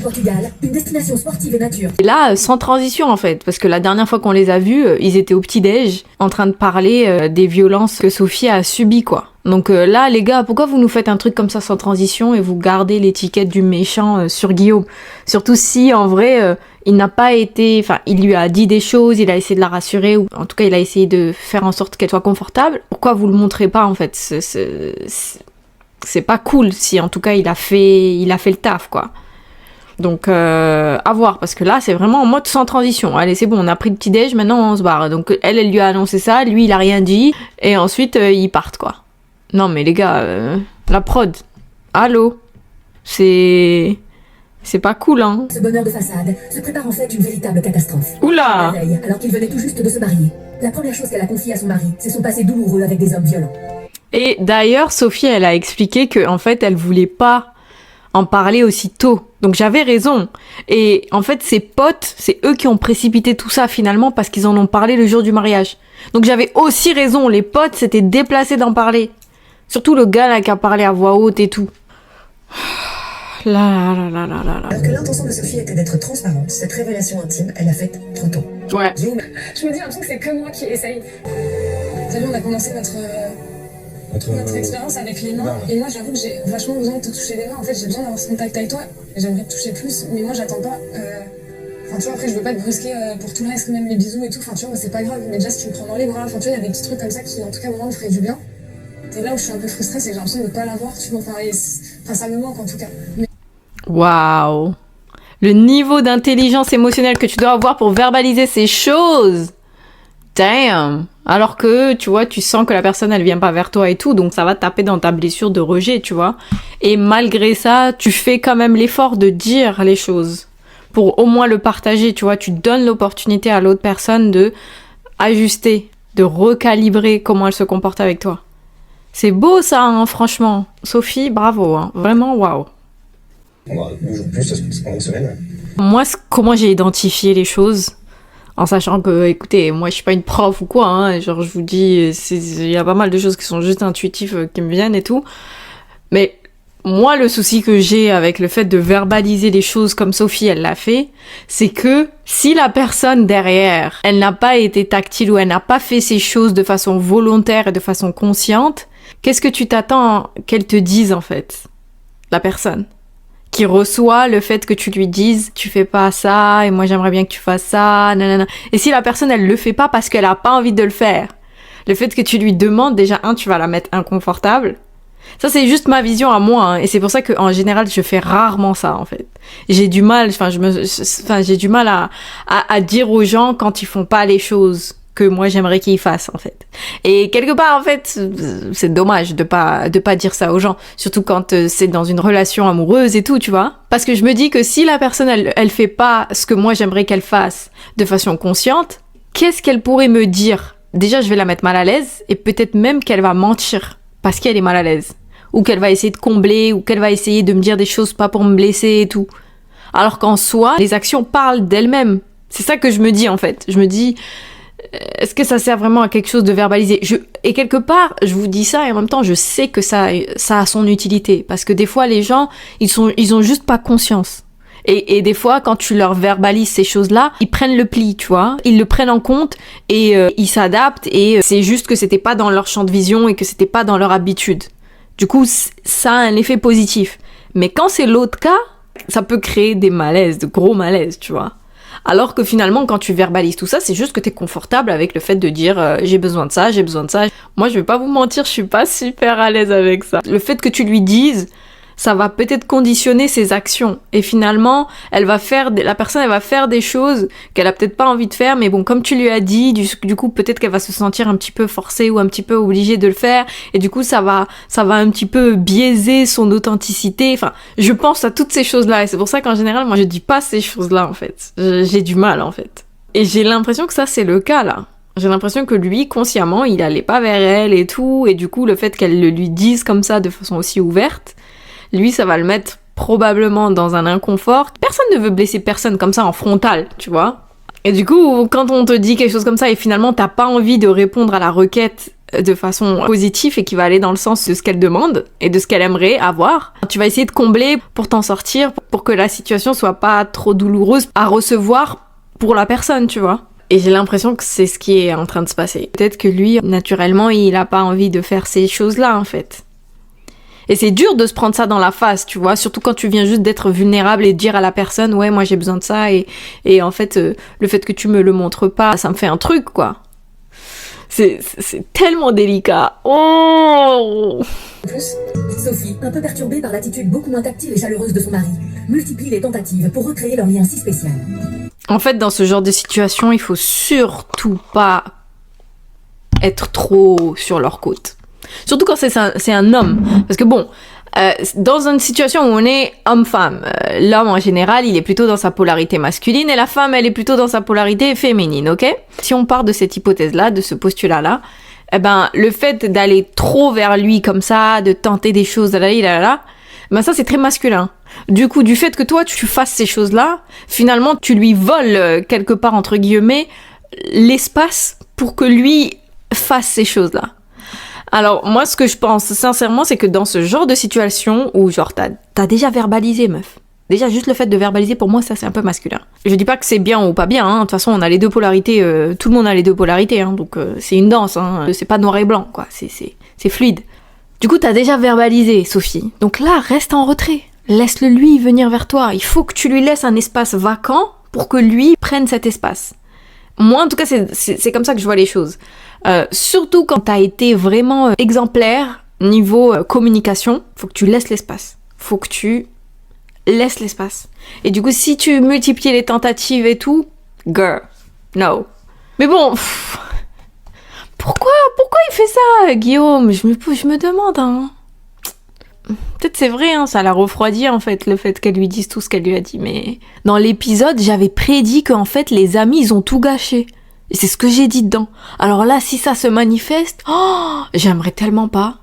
Portugal, une destination sportive et nature. Et là, sans transition en fait, parce que la dernière fois qu'on les a vus, ils étaient au petit-déj en train de parler des violences que Sophie a subies, quoi. Donc là, les gars, pourquoi vous nous faites un truc comme ça sans transition et vous gardez l'étiquette du méchant sur Guillaume? Surtout si, en vrai, il n'a pas été... Enfin, il lui a dit des choses, il a essayé de la rassurer, ou en tout cas, il a essayé de faire en sorte qu'elle soit confortable. Pourquoi vous le montrez pas, en fait? C'est pas cool si, en tout cas, il a fait le taf, quoi. Donc, à voir, parce que là, c'est vraiment en mode sans transition. Allez, c'est bon, on a pris le petit-déj, maintenant on se barre. Donc, elle lui a annoncé ça, lui, il a rien dit, et ensuite, ils partent, quoi. Non, mais les gars, la prod, allô? C'est pas cool, hein. Ce bonheur de façade se prépare en fait une véritable catastrophe. Oula! La veille, alors qu'il venait tout juste de se marier, la première chose qu'elle a confiée à son mari, c'est son passé douloureux avec des hommes violents. Et d'ailleurs, Sophie, elle a expliqué que, en fait, elle voulait pas en parler aussitôt. Donc j'avais raison. Et en fait, ses potes, c'est eux qui ont précipité tout ça finalement parce qu'ils en ont parlé le jour du mariage. Donc j'avais aussi raison. Les potes s'étaient déplacés d'en parler. Surtout le gars là qui a parlé à voix haute et tout. Là. Alors que l'intention de Sophie était d'être transparente, cette révélation intime, elle l'a faite trop tôt. Ouais. Je me dis un truc, c'est que moi qui essaye. T'as vu, on a commencé notre expérience avec les mains, et moi j'avoue que j'ai vachement besoin de te toucher les mains. En fait, j'ai besoin d'avoir ce contact avec toi, et j'aimerais te toucher plus, mais moi j'attends pas. Enfin, tu vois, après je veux pas te brusquer pour tout le reste, même les bisous et tout. Enfin, tu vois, c'est pas grave, mais déjà si tu me prends dans les bras, enfin, tu vois, il y a des petits trucs comme ça qui, en tout cas, moi, me feraient du bien. Et là où je suis un peu frustrée, c'est que j'ai l'impression de pas l'avoir, tu vois. Enfin, ça me manque en tout cas. Mais... Waouh! Le niveau d'intelligence émotionnelle que tu dois avoir pour verbaliser ces choses! Damn! Alors que, tu vois, tu sens que la personne, elle vient pas vers toi et tout, donc ça va taper dans ta blessure de rejet, tu vois. Et malgré ça, tu fais quand même l'effort de dire les choses pour au moins le partager, tu vois. Tu donnes l'opportunité à l'autre personne de ajuster, de recalibrer comment elle se comporte avec toi. C'est beau ça, hein, franchement. Sophie, bravo, hein. Vraiment, waouh. Bah, 2 jours de plus, ça se passe pendant une semaine. Moi, comment j'ai identifié les choses, en sachant que, écoutez, moi je suis pas une prof ou quoi, hein, genre je vous dis, il y a pas mal de choses qui sont juste intuitives qui me viennent et tout, mais moi le souci que j'ai avec le fait de verbaliser les choses comme Sophie elle l'a fait, c'est que si la personne derrière, elle n'a pas été tactile ou elle n'a pas fait ces choses de façon volontaire et de façon consciente, qu'est-ce que tu t'attends qu'elle te dise en fait, la personne qui reçoit le fait que tu lui dises tu fais pas ça et moi j'aimerais bien que tu fasses ça, nanana. Et si la personne elle le fait pas parce qu'elle a pas envie de le faire, le fait que tu lui demandes, déjà tu vas la mettre inconfortable. Ça c'est juste ma vision à moi, hein, et c'est pour ça que en général je fais rarement ça en fait. J'ai du mal, j'ai du mal à dire aux gens quand ils font pas les choses que moi j'aimerais qu'ils fassent en fait. Et quelque part en fait c'est dommage de pas dire ça aux gens, surtout quand c'est dans une relation amoureuse et tout, tu vois, parce que je me dis que si la personne elle fait pas ce que moi j'aimerais qu'elle fasse de façon consciente, qu'est-ce qu'elle pourrait me dire? Déjà je vais la mettre mal à l'aise et peut-être même qu'elle va mentir parce qu'elle est mal à l'aise, ou qu'elle va essayer de combler, ou qu'elle va essayer de me dire des choses pas pour me blesser et tout, alors qu'en soi les actions parlent d'elles-mêmes. C'est ça que je me dis en fait, je me dis est-ce que ça sert vraiment à quelque chose de verbaliser? Et quelque part, je vous dis ça et en même temps, je sais que ça a son utilité. Parce que des fois, les gens, ils ont juste pas conscience. Et des fois, quand tu leur verbalises ces choses-là, ils prennent le pli, tu vois. Ils le prennent en compte et ils s'adaptent. Et c'est juste que c'était pas dans leur champ de vision et que c'était pas dans leur habitude. Du coup, ça a un effet positif. Mais quand c'est l'autre cas, ça peut créer des malaises, de gros malaises, tu vois. Alors que finalement, quand tu verbalises tout ça, c'est juste que t'es confortable avec le fait de dire j'ai besoin de ça, j'ai besoin de ça. Moi, je vais pas vous mentir, je suis pas super à l'aise avec ça. Le fait que tu lui dises, ça va peut-être conditionner ses actions. Et finalement, la personne, elle va faire des choses qu'elle a peut-être pas envie de faire, mais bon, comme tu lui as dit, du coup, peut-être qu'elle va se sentir un petit peu forcée ou un petit peu obligée de le faire. Et du coup, ça va un petit peu biaiser son authenticité. Enfin, je pense à toutes ces choses-là. Et c'est pour ça qu'en général, moi, je dis pas ces choses-là, en fait. J'ai du mal, en fait. Et j'ai l'impression que ça, c'est le cas, là. J'ai l'impression que lui, consciemment, il allait pas vers elle et tout. Et du coup, le fait qu'elle le lui dise comme ça, de façon aussi ouverte, lui, ça va le mettre probablement dans un inconfort. Personne ne veut blesser personne comme ça en frontal, tu vois. Et du coup, quand on te dit quelque chose comme ça et finalement t'as pas envie de répondre à la requête de façon positive et qui va aller dans le sens de ce qu'elle demande et de ce qu'elle aimerait avoir. Tu vas essayer de combler pour t'en sortir, pour que la situation soit pas trop douloureuse à recevoir pour la personne, tu vois. Et j'ai l'impression que c'est ce qui est en train de se passer. Peut-être que lui, naturellement, il a pas envie de faire ces choses-là, en fait. Et c'est dur de se prendre ça dans la face, tu vois, surtout quand tu viens juste d'être vulnérable et de dire à la personne, ouais, moi j'ai besoin de ça, et en fait, le fait que tu me le montres pas, ça me fait un truc, quoi. C'est tellement délicat. Oh! En plus, Sophie, un peu perturbée par l'attitude beaucoup moins tactile et chaleureuse de son mari, multiplie les tentatives pour recréer leur lien si spécial. En fait, dans ce genre de situation, il faut surtout pas être trop sur leur côte. Surtout quand c'est un homme. Parce que bon, dans une situation où on est homme-femme, l'homme en général, il est plutôt dans sa polarité masculine et la femme, elle est plutôt dans sa polarité féminine, ok? Si on part de cette hypothèse-là, de ce postulat-là, eh ben, le fait d'aller trop vers lui comme ça, de tenter des choses, ben ça c'est très masculin. Du coup, du fait que toi tu fasses ces choses-là, finalement tu lui voles quelque part entre guillemets l'espace pour que lui fasse ces choses-là. Alors moi ce que je pense sincèrement c'est que dans ce genre de situation où genre t'as déjà verbalisé meuf. Déjà juste le fait de verbaliser pour moi ça c'est un peu masculin. Je dis pas que c'est bien ou pas bien, hein. De toute façon on a les deux polarités, tout le monde a les deux polarités, hein. Donc c'est une danse, hein. C'est pas noir et blanc quoi, c'est fluide. Du coup t'as déjà verbalisé Sophie, donc là reste en retrait. Laisse-le lui venir vers toi. Il faut que tu lui laisses un espace vacant pour que lui prenne cet espace. Moi, en tout cas, c'est comme ça que je vois les choses. Surtout quand t'as été vraiment exemplaire niveau communication, faut que tu laisses l'espace. Faut que tu laisses l'espace. Et du coup, si tu multiplies les tentatives et tout, girl, no. Mais bon, pourquoi il fait ça, Guillaume? Je me demande, hein. Peut-être c'est vrai, hein, ça l'a refroidi en fait, le fait qu'elle lui dise tout ce qu'elle lui a dit, mais dans l'épisode, j'avais prédit qu'en fait les amis ils ont tout gâché. Et c'est ce que j'ai dit dedans. Alors là, si ça se manifeste, oh, j'aimerais tellement pas.